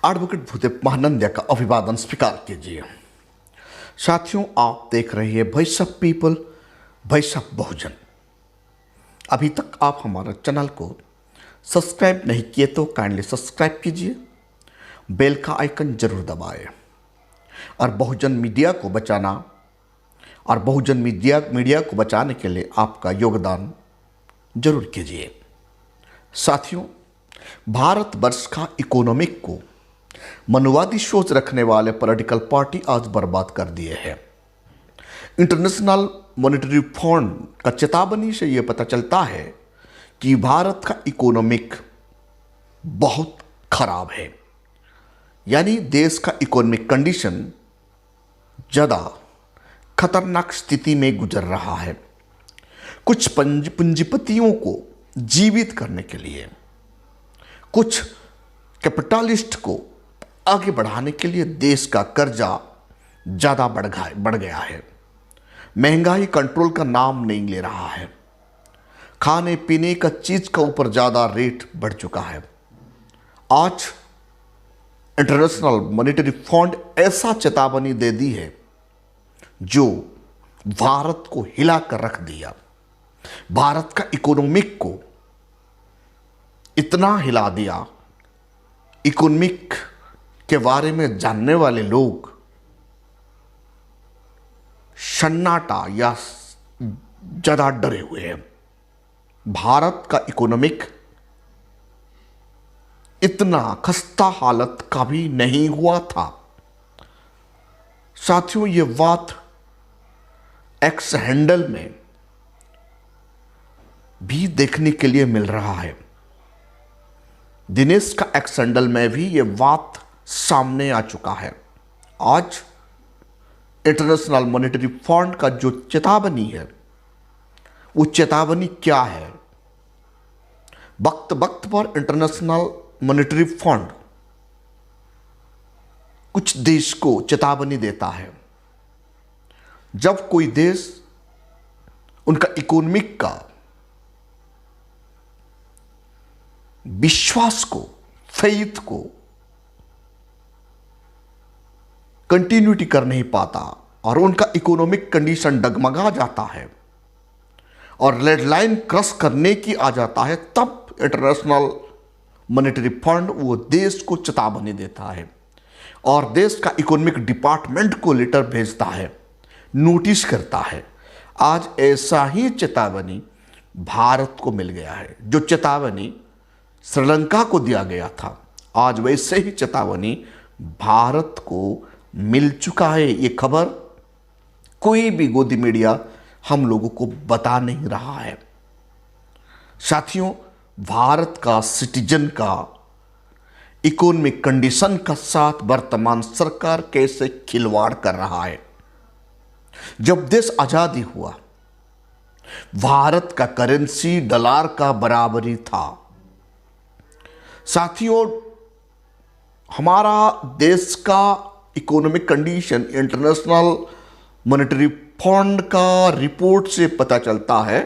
Advocate Bhudev Mahananda का अभिवादन स्वीकार कीजिए। साथियों, आप देख रहे हैं voice of people, voice of Bahujan. अभी तक आप हमारा चैनल को सब्सक्राइब नहीं किए तो काइंडली सब्सक्राइब कीजिए, बेल का आइकन जरूर दबाएं और बहुजन मीडिया को बचाना और बहुजन मीडिया को बचाने के लिए आपका योगदान जरूर कीजिए। साथियों, भारतवर्ष का इकोनॉमिक को मनुवादी सोच रखने वाले पॉलिटिकल पार्टी आज बर्बाद कर दिए हैं। इंटरनेशनल मॉनेटरी फंड का चेतावनी से यह पता चलता है कि भारत का इकोनॉमिक बहुत खराब है, यानी देश का इकोनॉमिक कंडीशन ज़्यादा खतरनाक स्थिति में गुजर रहा है। कुछ पूंजीपतियों को जीवित करने के लिए, कुछ कैपिटलिस्ट को आगे बढ़ाने के लिए देश का कर्जा ज़्यादा बढ़ गया है। महंगाई कंट्रोल का नाम नहीं ले रहा है। खाने पीने का चीज़ का ऊपर ज़्यादा रेट बढ़ चुका है। आज इंटरनेशनल मॉनेटरी फंड ऐसा चेतावनी दे दी है जो भारत को हिला कर रख दिया। भारत का इकोनॉमिक को इतना हिला दिया, इकोनॉमिक के बारे में जानने वाले लोग सन्नाटा या ज़्यादा डरे हुए हैं। भारत का इकोनॉमिक इतना खस्ता हालत का भी नहीं हुआ था। साथियों, ये बात एक्स हैंडल में भी देखने के लिए मिल रहा है। दिनेश का एक्स हैंडल में भी ये बात सामने आ चुका है। आज इंटरनेशनल मॉनेटरी फंड का जो चेतावनी है, वो चेतावनी क्या है? वक्त वक्त पर इंटरनेशनल मॉनेटरी फंड कुछ देश को चेतावनी देता है। जब कोई देश उनका इकोनॉमिक का विश्वास को, फेथ को कंटिन्यूटी कर नहीं पाता और उनका इकोनॉमिक कंडीशन डगमगा जाता है और रेड लाइन क्रॉस करने की आ जाता है, तब इंटरनेशनल मॉनेटरी फंड वो देश को चेतावनी देता है और देश का इकोनॉमिक डिपार्टमेंट को लेटर भेजता है, नोटिस करता है। आज ऐसा ही चेतावनी भारत को मिल गया है। जो चेतावनी श्रीलंका को दिया गया था, आज वैसे ही चेतावनी भारत को मिल चुका है। ये खबर कोई भी गोदी मीडिया हम लोगों को बता नहीं रहा है। साथियों, भारत का सिटीजन का इकोनॉमिक कंडीशन का साथ वर्तमान सरकार कैसे खिलवाड़ कर रहा है। जब देश आजादी हुआ, भारत का करेंसी डॉलर का बराबरी था। साथियों, हमारा देश का economic condition international monetary fund का रिपोर्ट से पता चलता है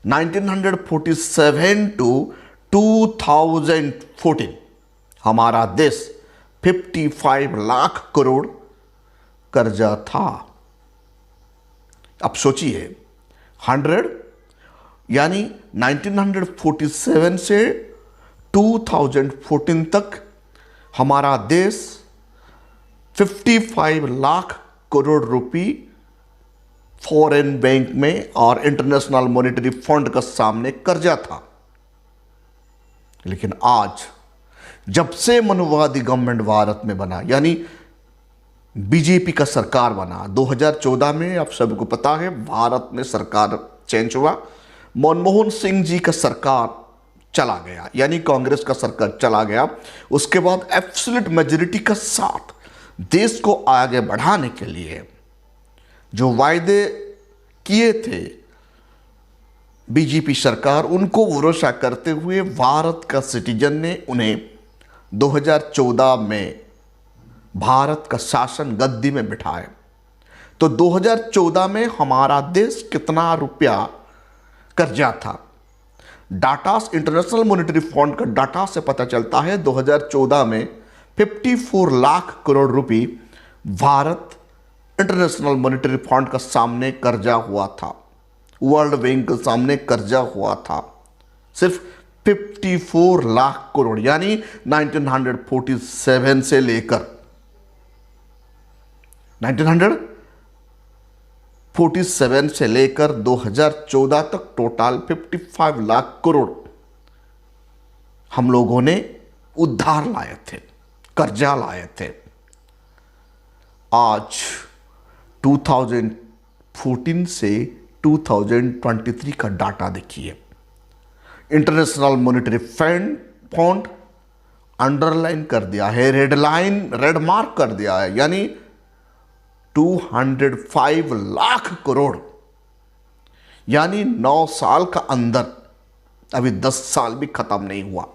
1947 टू 2014 हमारा देश 55 लाख करोड़ कर्जा था। अब सोचिए, 100 यानी 1947 से 2014 तक हमारा देश 55 लाख करोड़ रुपए फॉरेन बैंक में और इंटरनेशनल मॉनेटरी फंड का सामने कर्जा था। लेकिन आज जब से मनुवादी गवर्नमेंट भारत में बना, यानी बीजेपी का सरकार बना 2014 में, आप सबको पता है भारत में सरकार चेंज हुआ। मनमोहन सिंह जी का सरकार चला गया, यानी कांग्रेस का सरकार चला गया। उसके बाद एब्सोल्यूट मेजॉरिटी के साथ देश को आगे बढ़ाने के लिए जो वायदे किए थे बीजेपी सरकार, उनको भरोसा करते हुए भारत का सिटीजन ने उन्हें 2014 में भारत का शासन गद्दी में बिठाया। तो 2014 में हमारा देश कितना रुपया कर्जा था? डाटा इंटरनेशनल मॉनेटरी फंड का डाटा से पता चलता है 2014 में 54 लाख करोड़ रुपए भारत इंटरनेशनल मॉनेटरी फंड का सामने कर्जा हुआ था, वर्ल्ड बैंक के सामने कर्जा हुआ था। सिर्फ 54 लाख करोड़, यानी 1947 से लेकर 1947 से लेकर 2014 तक टोटल 55 लाख करोड़ हम लोगों ने उधार लाए थे, कर्जा लाए थे। आज 2014 से 2023 का डाटा देखिए। इंटरनेशनल मॉनेटरी फंड अंडरलाइन कर दिया है, रेड मार्क कर दिया है, यानी 205 लाख करोड़, यानी 9 साल का अंदर, अभी 10 साल भी खत्म नहीं हुआ,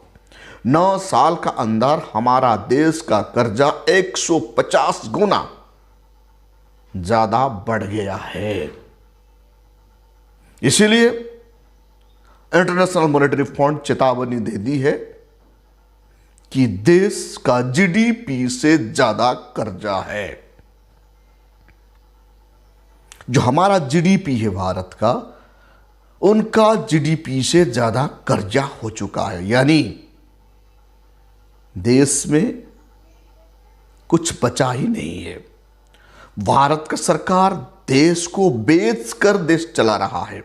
9 साल का अंदर हमारा देश का कर्जा 150 गुना ज्यादा बढ़ गया है। इसीलिए इंटरनेशनल मॉनेटरी फंड चेतावनी दे दी है कि देश का जीडीपी से ज्यादा कर्जा है। जो हमारा जीडीपी है भारत का, उनका जीडीपी से ज्यादा कर्जा हो चुका है, यानी देश में कुछ बचा ही नहीं है। भारत का सरकार देश को बेचकर देश चला रहा है।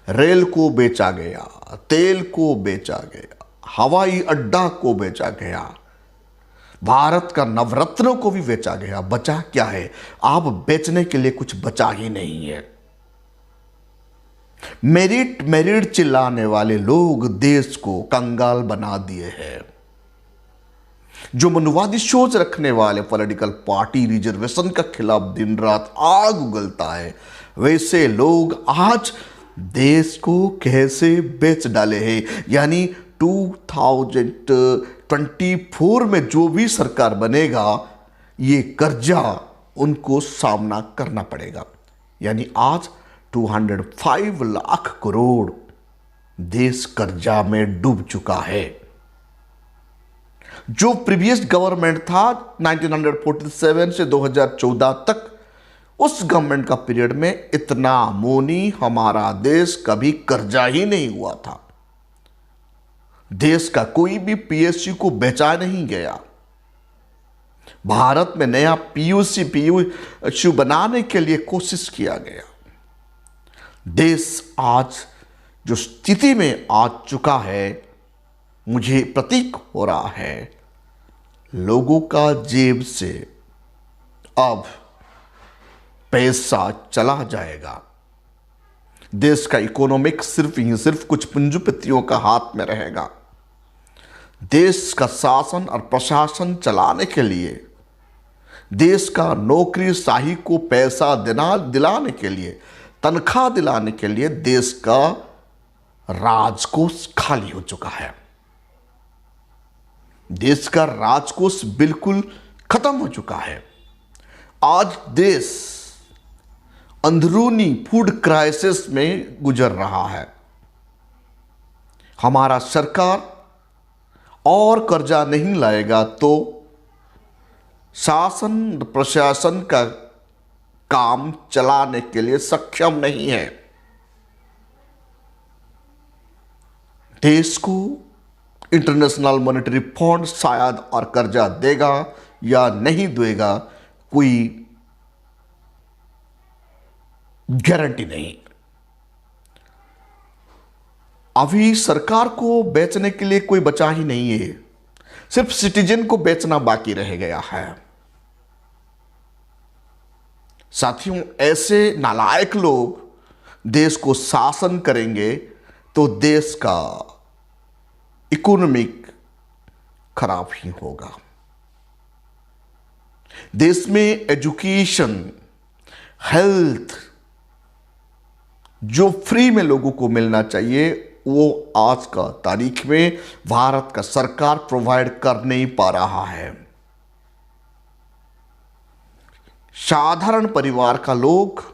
रेल को बेचा गया, तेल को बेचा गया, हवाई अड्डा को बेचा गया, भारत का नवरत्नों को भी बेचा गया। बचा क्या है? आप बेचने के लिए कुछ बचा ही नहीं है। मेरिट चिल्लाने वाले लोग देश को कंगाल बना दिए हैं। जो मनवादी सोच रखने वाले पॉलिटिकल पार्टी रिजर्वेशन के खिलाफ दिन रात आग उगलता है, वैसे लोग आज देश को कैसे बेच डाले हैं। यानी 2024 में जो भी सरकार बनेगा, ये कर्जा उनको सामना करना पड़ेगा। यानी आज 205 लाख करोड़ देश कर्जा में डूब चुका है। जो प्रीवियस गवर्नमेंट था 1947 से 2014 तक, उस गवर्नमेंट का पीरियड में इतना मोनी हमारा देश कभी कर्जा ही नहीं हुआ था। देश का कोई भी पीएसयू को बेचा नहीं गया। भारत में नया पीयू बनाने के लिए कोशिश किया गया। देश आज जो स्थिति में आ चुका है, मुझे प्रतीक हो रहा है लोगों का जेब से अब पैसा चला जाएगा। देश का इकोनॉमिक सिर्फ कुछ पूंजीपतियों का हाथ में रहेगा। देश का शासन और प्रशासन चलाने के लिए, देश का नौकरीशाही को पैसा दिलाने के लिए, तनख्वाह दिलाने के लिए देश का राजकोष खाली हो चुका है। देश का राजकोष बिल्कुल खत्म हो चुका है। आज देश अंदरूनी फूड क्राइसिस में गुजर रहा है। हमारा सरकार और कर्जा नहीं लाएगा तो शासन प्रशासन का काम चलाने के लिए सक्षम नहीं है। देश को इंटरनेशनल मॉनेटरी फंड शायद और कर्जा देगा या नहीं देगा, कोई गारंटी नहीं। अभी सरकार को बेचने के लिए कोई बचा ही नहीं है। सिर्फ सिटीजन को बेचना बाकी रह गया है। साथियों, ऐसे नालायक लोग देश को शासन करेंगे तो देश का इकोनॉमिक खराब ही होगा। देश में एजुकेशन, हेल्थ जो फ्री में लोगों को मिलना चाहिए, वो आज का तारीख में भारत का सरकार प्रोवाइड कर नहीं पा रहा है। साधारण परिवार का लोग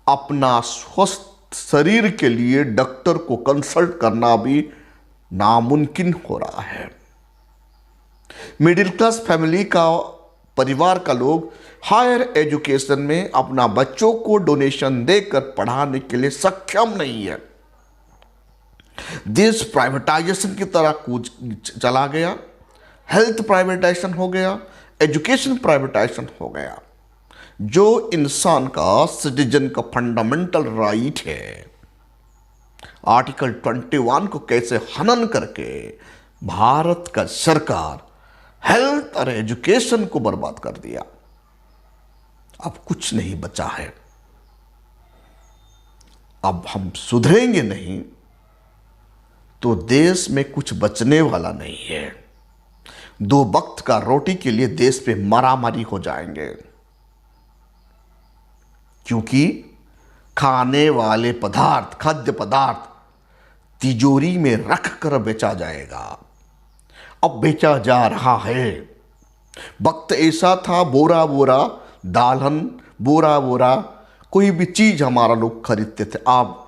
अपना स्वस्थ शरीर के लिए डॉक्टर को कंसल्ट करना भी नामुमकिन हो रहा है। मिडिल क्लास फैमिली का परिवार का लोग हायर एजुकेशन में अपना बच्चों को डोनेशन देकर पढ़ाने के लिए सक्षम नहीं है। देश प्राइवेटाइजेशन की तरह कूद चला गया, हेल्थ प्राइवेटाइजेशन हो गया, एजुकेशन प्राइवेटाइजेशन हो गया, जो इंसान का सिटीजन का फंडामेंटल राइट है। आर्टिकल 21 को कैसे हनन करके भारत का सरकार हेल्थ और एजुकेशन को बर्बाद कर दिया। अब कुछ नहीं बचा है। अब हम सुधरेंगे नहीं तो देश में कुछ बचने वाला नहीं है। दो वक्त का रोटी के लिए देश पे मारामारी हो जाएंगे, क्योंकि खाने वाले पदार्थ, खाद्य पदार्थ तिजोरी में रख कर बेचा जाएगा। अब बेचा जा रहा है। वक्त ऐसा था बोरा बोरा दालहन, बोरा बोरा कोई भी चीज हमारा लोग खरीदते थे। अब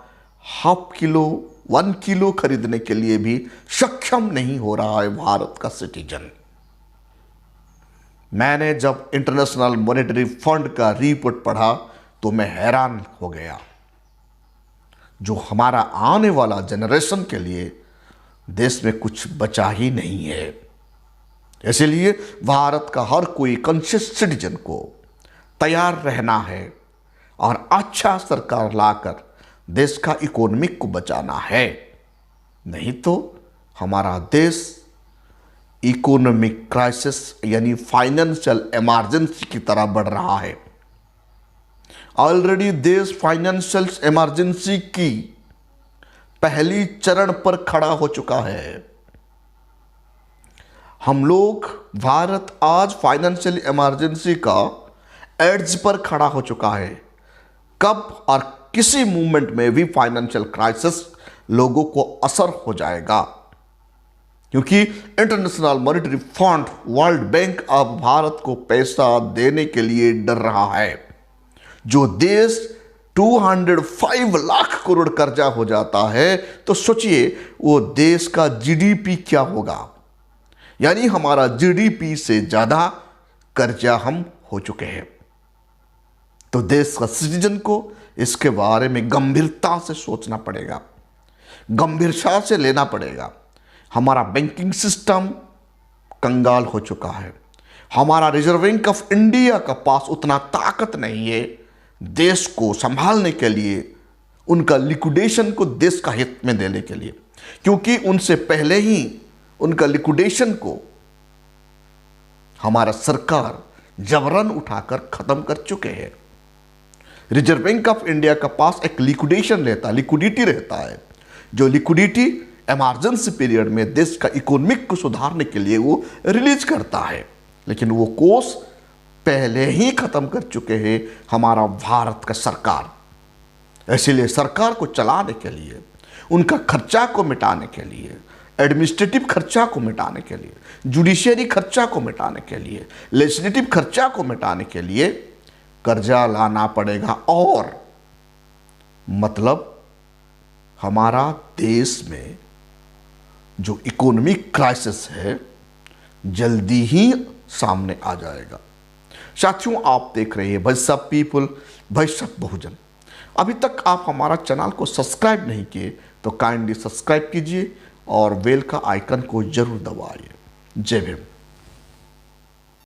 हाफ किलो 1 किलो खरीदने के लिए भी सक्षम नहीं हो रहा है भारत का सिटीजन। मैंने जब इंटरनेशनल मॉनेटरी फंड का रिपोर्ट पढ़ा तो मैं हैरान हो गया। जो हमारा आने वाला जनरेशन के लिए देश में कुछ बचा ही नहीं है। इसलिए भारत का हर कोई कॉन्शियस सिटीजन को तैयार रहना है और अच्छा सरकार लाकर देश का इकोनॉमिक को बचाना है। नहीं तो हमारा देश इकोनॉमिक क्राइसिस यानी फाइनेंशियल इमरजेंसी की तरह बढ़ रहा है। ऑलरेडी देश फाइनेंशियल इमरजेंसी की पहली चरण पर खड़ा हो चुका है। हम लोग भारत आज फाइनेंशियल इमरजेंसी का एड्ज पर खड़ा हो चुका है। कब और किसी मूवमेंट में भी फाइनेंशियल क्राइसिस लोगों को असर हो जाएगा, क्योंकि international monetary fund, world bank अब भारत को पैसा देने के लिए डर रहा है। जो देश 205 लाख करोड़ कर्जा हो जाता है तो सोचिए वो देश का जीडीपी क्या होगा। यानी हमारा जीडीपी से ज्यादा कर्जा हम हो चुके हैं। तो देश का सिटीजन को इसके बारे में गंभीरता से सोचना पड़ेगा, गंभीरता से लेना पड़ेगा। हमारा बैंकिंग सिस्टम कंगाल हो चुका है। हमारा रिजर्व बैंक ऑफ इंडिया का पास उतना ताकत नहीं है देश को संभालने के लिए, उनका लिक्विडेशन को देश का हित में देने के लिए, क्योंकि उनसे पहले ही उनका लिक्विडेशन को हमारा सरकार जबरन उठाकर खत्म कर चुके हैं। रिजर्व बैंक ऑफ इंडिया का पास एक लिक्विडिटी रहता है, जो लिक्विडिटी इमरजेंसी पीरियड में देश का इकोनॉमिक को सुधारने के लिए वो रिलीज करता है। लेकिन वो कोर्स पहले ही खत्म कर चुके हैं हमारा भारत का सरकार। इसीलिए सरकार को चलाने के लिए, उनका खर्चा को मिटाने के लिए, एडमिनिस्ट्रेटिव खर्चा को मिटाने के लिए, जुडिशियरी खर्चा को मिटाने के लिए, लेजिस्लेटिव खर्चा को मिटाने के लिए कर्जा लाना पड़ेगा। और मतलब हमारा देश में जो इकोनॉमिक क्राइसिस है जल्दी ही सामने आ जाएगा। साथियों, आप देख रहे हैं voice of people, voice of Bahujan. अभी तक आप हमारा चैनल को सब्सक्राइब नहीं किए तो काइंडली सब्सक्राइब कीजिए और बेल का आइकन को जरूर दबाइए। जय भीम।